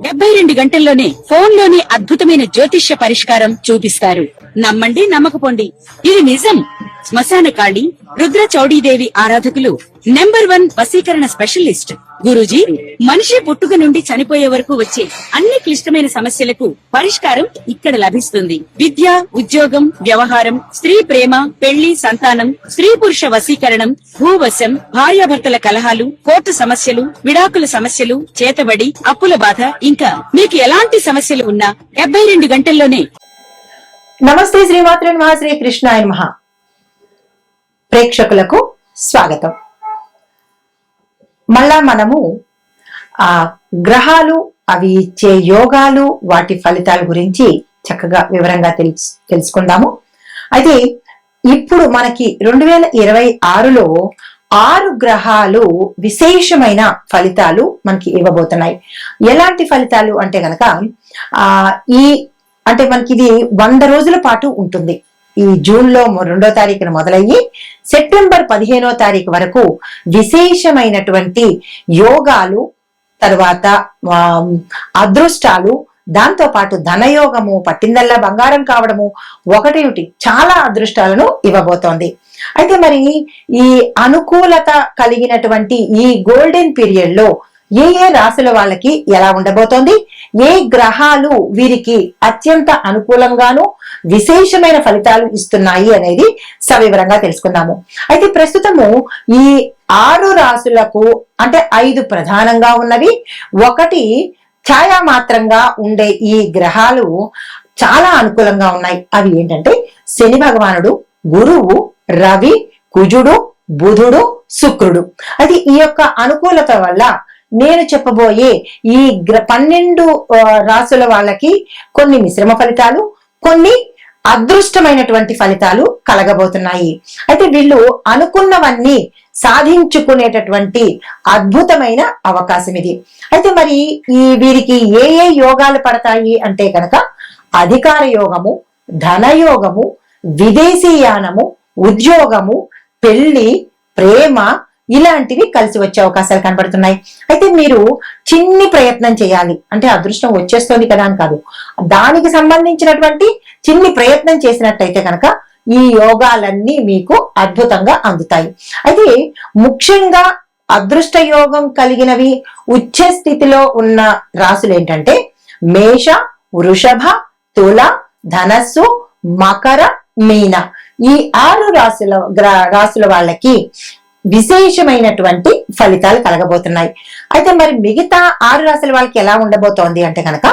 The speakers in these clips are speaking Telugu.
72 గంటల్లోనే ఫోన్ లోని అద్భుతమైన జ్యోతిష్య పరిష్కారం చూపిస్తారు. నమ్మండి, నమ్మకపోండి, ఇది నిజం. శ్మశాన కాళి రుద్ర చౌడీదేవి ఆరాధకులు నంబర్ 1 వశీకరణ స్పెషలిస్ట్ గురూజీ. మనిషి పుట్టుక నుండి చనిపోయే వరకు వచ్చే అన్ని క్లిష్టమైన సమస్యలకు పరిష్కారం ఇక్కడ లభిస్తుంది. విద్య, ఉద్యోగం, వ్యవహారం, స్త్రీ ప్రేమ, పెళ్లి, సంతానం, స్త్రీ పురుష వశీకరణం, భూవశం, భార్యాభర్తల కలహాలు, కోర్టు సమస్యలు, విడాకుల సమస్యలు, చేతబడి, అప్పుల బాధ, ఇంకా మీకు ఎలాంటి సమస్యలు ఉన్నా 72 గంటల్లోనే. నమస్తే, శ్రీమాత్రే నమః, శ్రీ కృష్ణాయ నమః. ప్రేక్షకులకు స్వాగతం. మళ్ళా మనము గ్రహాలు, అవి ఇచ్చే యోగాలు, వాటి ఫలితాల గురించి చక్కగా వివరంగా తెలుసుకుందాము. అయితే ఇప్పుడు మనకి 2026లో 6 గ్రహాలు విశేషమైన ఫలితాలు మనకి ఇవ్వబోతున్నాయి. ఎలాంటి ఫలితాలు అంటే గనక అంటే మనకి ఇది 100 రోజుల పాటు ఉంటుంది. ఈ జూన్ లో 2వ తారీఖున మొదలయ్యి సెప్టెంబర్ 15వ తారీఖు వరకు విశేషమైనటువంటి యోగాలు, తర్వాత అదృష్టాలు, దాంతో పాటు ధనయోగము, పట్టిందల్లా బంగారం కావడము, ఒకటేమిటి చాలా అదృష్టాలను ఇవ్వబోతోంది. అయితే మరి ఈ అనుకూలత కలిగినటువంటి ఈ గోల్డెన్ పీరియడ్ లో ఏ రాశుల వాళ్ళకి ఎలా ఉండబోతోంది, ఏ గ్రహాలు వీరికి అత్యంత అనుకూలంగాను విశేషమైన ఫలితాలు ఇస్తున్నాయి అనేది సవివరంగా తెలుసుకుందాము. అయితే ప్రస్తుతము ఈ 6 రాశులకు అంటే 5 ప్రధానంగా ఉన్నవి, 1 ఛాయామాత్రంగా ఉండే ఈ గ్రహాలు చాలా అనుకూలంగా ఉన్నాయి. అవి ఏంటంటే శని భగవానుడు, గురువు, రవి, కుజుడు, బుధుడు, శుక్రుడు. అది ఈ యొక్క అనుకూలత వల్ల నేను చెప్పబోయే ఈ 12 రాశుల వాళ్ళకి కొన్ని మిశ్రమ ఫలితాలు, కొన్ని అదృష్టమైనటువంటి ఫలితాలు కలగబోతున్నాయి. అయితే వీళ్ళు అనుకున్నవన్నీ సాధించుకునేటటువంటి అద్భుతమైన అవకాశం ఇది. అయితే మరి వీరికి ఏ యోగాలు పడతాయి అంటే కనుక అధికార యోగము, ధనయోగము, విదేశీయానము, ఉద్యోగము, పెళ్లి, ప్రేమ, ఇలాంటివి కలిసి వచ్చే అవకాశాలు కనబడుతున్నాయి. అయితే మీరు చిన్ని ప్రయత్నం చేయాలి. అంటే అదృష్టం వచ్చేస్తుంది కదా అని కాదు, దానికి సంబంధించినటువంటి చిన్ని ప్రయత్నం చేసినట్టయితే కనుక ఈ యోగాలన్నీ మీకు అద్భుతంగా అందుతాయి. అయితే ముఖ్యంగా అదృష్ట యోగం కలిగినవి ఉచ్చ స్థితిలో ఉన్న రాశులు ఏంటంటే మేష, వృషభ, తుల, ధనస్సు, మకర, మీన. ఈ 6 రాశుల వాళ్ళకి విశేషమైనటువంటి ఫలితాలు కలగబోతున్నాయి. అయితే మరి మిగతా 6 రాశుల వాళ్ళకి ఎలా ఉండబోతోంది అంటే కనుక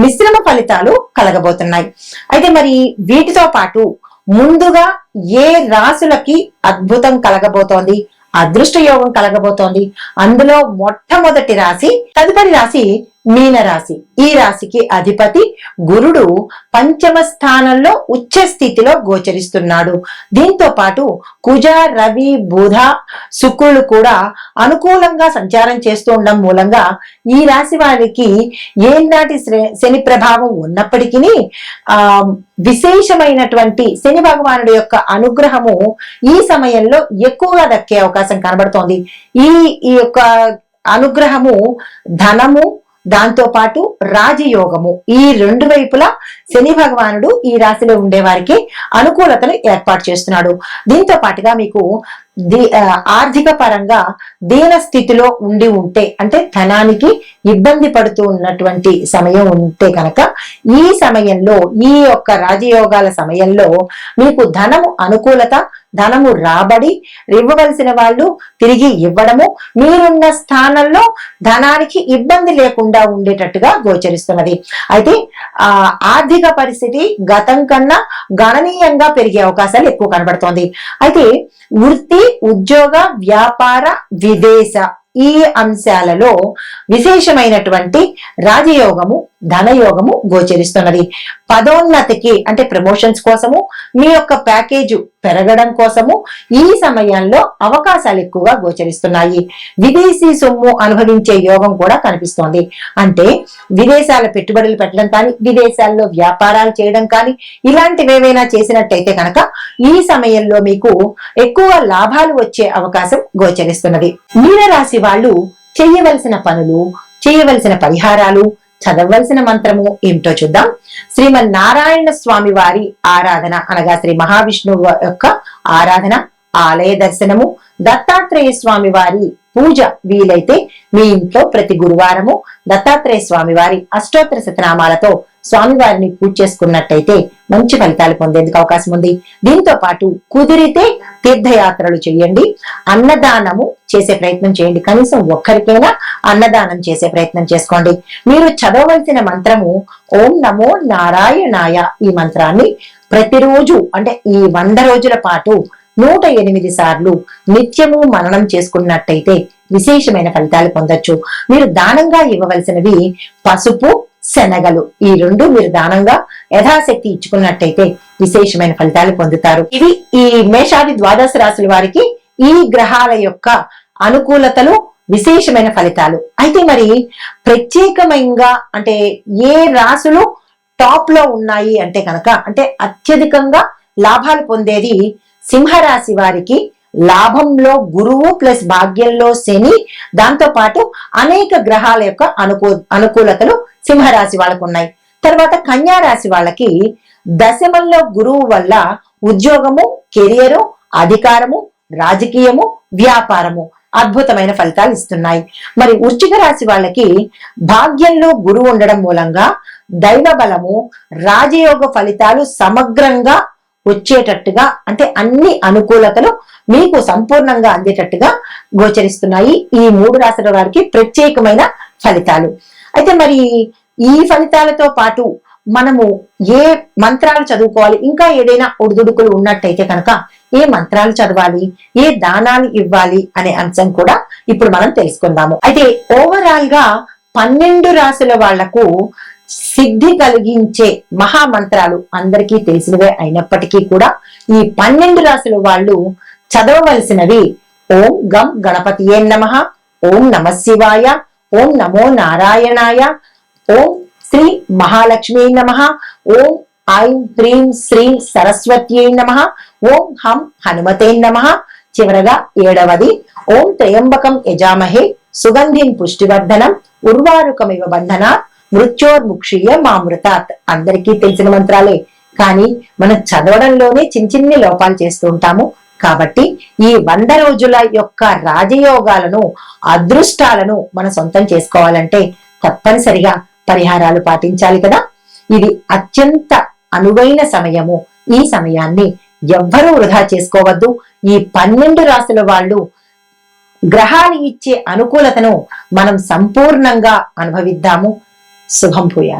మిశ్రమ ఫలితాలు కలగబోతున్నాయి. అయితే మరి వీటితో పాటు ముందుగా ఏ రాశులకి అద్భుతం కలగబోతోంది, అదృష్ట యోగం కలగబోతోంది, అందులో మొట్టమొదటి రాశి, తదుపరి రాశి మీన రాశి. ఈ రాశికి అధిపతి గురుడు 5వ స్థానంలో ఉచ్చ స్థితిలో గోచరిస్తున్నాడు. దీంతో పాటు కుజ, రవి, బుధ, శుక్రులు కూడా అనుకూలంగా సంచారం చేస్తూ ఉండడం మూలంగా ఈ రాశి వారికి ఏనాటి శని ప్రభావం ఉన్నప్పటికీ విశేషమైనటువంటి శని భగవానుడి యొక్క అనుగ్రహము ఈ సమయంలో ఎక్కువగా దక్కే అవకాశం కనబడుతోంది. ఈ యొక్క అనుగ్రహము ధనము, దాంతో పాటు రాజయోగము, ఈ 2 వైపులా శని భగవానుడు ఈ రాశిలో ఉండే వారికి అనుకూలతను ఏర్పాటు చేస్తున్నాడు. దీంతో పాటుగా మీకు ఆర్థిక పరంగా దీన స్థితిలో ఉంటే అంటే ధనానికి ఇబ్బంది పడుతూ ఉన్నటువంటి సమయం ఉంటే కనుక ఈ సమయంలో, ఈ యొక్క రాజయోగాల సమయంలో మీకు ధనము అనుకూలత, ధనము రాబడి, ఇవ్వవలసిన వాళ్ళు తిరిగి ఇవ్వడము, మీరున్న స్థానంలో ధనానికి ఇబ్బంది లేకుండా ఉండేటట్టుగా గోచరిస్తున్నది. అయితే ఆర్థిక పరిస్థితి గతం కన్నా గణనీయంగా పెరిగే అవకాశాలు ఎక్కువ కనబడుతోంది. అయితే వృత్తి, ఉద్యోగ, వ్యాపార, విదేశ ఈ అంశాలలో విశేషమైనటువంటి రాజయోగము, ధనయోగము గోచరిస్తున్నది. పదోన్నతికి అంటే ప్రమోషన్స్ కోసము, మీ యొక్క ప్యాకేజ్ పెరగడం కోసము ఈ సమయంలో అవకాశాలు ఎక్కువగా గోచరిస్తున్నాయి. విదేశీ సొమ్ము అనుభవించే యోగం కూడా కనిపిస్తోంది. అంటే విదేశాల పెట్టుబడులు పెట్టడం కానీ, విదేశాల్లో వ్యాపారాలు చేయడం కానీ, ఇలాంటివి ఏవైనా చేసినట్టయితే కనుక ఈ సమయంలో మీకు ఎక్కువ లాభాలు వచ్చే అవకాశం గోచరిస్తున్నది. మీనరాశి వాళ్ళు చేయవలసిన పనులు, చేయవలసిన పరిహారాలు, చదవవలసిన మంత్రము ఏమిటో చూద్దాం. శ్రీమన్నారాయణ స్వామి వారి ఆరాధన అనగా శ్రీ మహావిష్ణువు యొక్క ఆరాధన, ఆలయ దర్శనము, దత్తాత్రేయ స్వామి వారి పూజ వీలైతే మీ ఇంట్లో ప్రతి గురువారము దత్తాత్రేయ స్వామి వారి అష్టోత్తర శతనామాలతో స్వామివారిని పూజ చేసుకున్నట్టయితే మంచి ఫలితాలు పొందేందుకు అవకాశం ఉంది. దీంతో పాటు కుదిరితే తీర్థయాత్రలు చేయండి, అన్నదానము చేసే ప్రయత్నం చేయండి. కనీసం ఒక్కరికైనా అన్నదానం చేసే ప్రయత్నం చేసుకోండి. మీరు చదవవలసిన మంత్రము ఓం నమో నారాయణాయ. ఈ మంత్రాన్ని ప్రతిరోజు అంటే ఈ 100 రోజుల పాటు 108 సార్లు నిత్యము మననం చేసుకున్నట్టయితే విశేషమైన ఫలితాలు పొందొచ్చు. మీరు దానంగా ఇవ్వవలసినవి పసుపు, శనగలు. ఈ 2 మీరు దానంగా యథాశక్తి ఇచ్చుకున్నట్టయితే విశేషమైన ఫలితాలు పొందుతారు. ఇవి ఈ మేషాది ద్వాదశ రాశుల వారికి ఈ గ్రహాల యొక్క అనుకూలతలు, విశేషమైన ఫలితాలు. అయితే మరి ప్రత్యేకమైనగా అంటే ఏ రాశులు టాప్ లో ఉన్నాయి అంటే కనుక, అంటే అత్యధికంగా లాభాలు పొందేది సింహరాశి వారికి. లాభంలో గురువు ప్లస్ భాగ్యంలో శని, దాంతో పాటు అనేక గ్రహాల యొక్క అనుకూలతలు సింహరాశి వాళ్ళకు ఉన్నాయి. తర్వాత కన్యా రాశి వాళ్ళకి దశమంలో గురువు వల్ల ఉద్యోగము, కెరియరు, అధికారము, రాజకీయము, వ్యాపారము అద్భుతమైన ఫలితాలు ఇస్తున్నాయి. మరి వృశ్చిక రాశి వాళ్ళకి భాగ్యంలో గురువు ఉండడం మూలంగా దైవ బలము, రాజయోగ ఫలితాలు సమగ్రంగా వచ్చేటట్టుగా, అంటే అన్ని అనుకూలతలు మీకు సంపూర్ణంగా అందేటట్టుగా గోచరిస్తున్నాయి. ఈ 3 రాశుల వారికి ప్రత్యేకమైన ఫలితాలు. అయితే మరి ఈ ఫలితాలతో పాటు మనము ఏ మంత్రాలు చదువుకోవాలి, ఇంకా ఏదైనా ఒడిదుడుకులు ఉన్నట్టయితే కనుక ఏ మంత్రాలు చదవాలి, ఏ దానాలు ఇవ్వాలి అనే అంశం కూడా ఇప్పుడు మనం తెలుసుకుందాము. అయితే ఓవరాల్ గా 12 రాశుల వాళ్లకు సిద్ధి కలిగించే మహామంత్రాలు అందరికీ తెలిసినవే అయినప్పటికీ కూడా ఈ 12 రాశుల వాళ్ళు చదవవలసినవి ఓం గం గణపతియే నమః, ఓం నమః శివాయ, ఓం నమో నారాయణాయ, ఓం శ్రీ మహాలక్ష్మీ నమః, ఓం ఐం హ్రీం శ్రీం సరస్వత్యై నమః, ఓం హం హనుమతే నమః. చివరగా 7వది ఓం త్రయంబకం యజామహే సుగంధిం పుష్టివర్ధనం ఉర్వారుకమివ బంధనాత్ మృత్యోర్ముక్షీయ మామృతాత్. అందరికీ తెలిసిన మంత్రాలే, కానీ మనం చదవడంలోనే చిన్ని లోపాలు చేస్తూ ఉంటాము. కాబట్టి ఈ 100 రోజుల యొక్క రాజయోగాలను, అదృష్టాలను మనం సొంతం చేసుకోవాలంటే తప్పనిసరిగా పరిహారాలు పాటించాలి కదా. ఇది అత్యంత అనువైన సమయము. ఈ సమయాన్ని ఎవ్వరూ వృధా చేసుకోవద్దు. ఈ 12 రాశుల వాళ్ళు గ్రహాలు ఇచ్చే అనుకూలతను మనం సంపూర్ణంగా అనుభవిద్దాము. శుభం భూయాత్.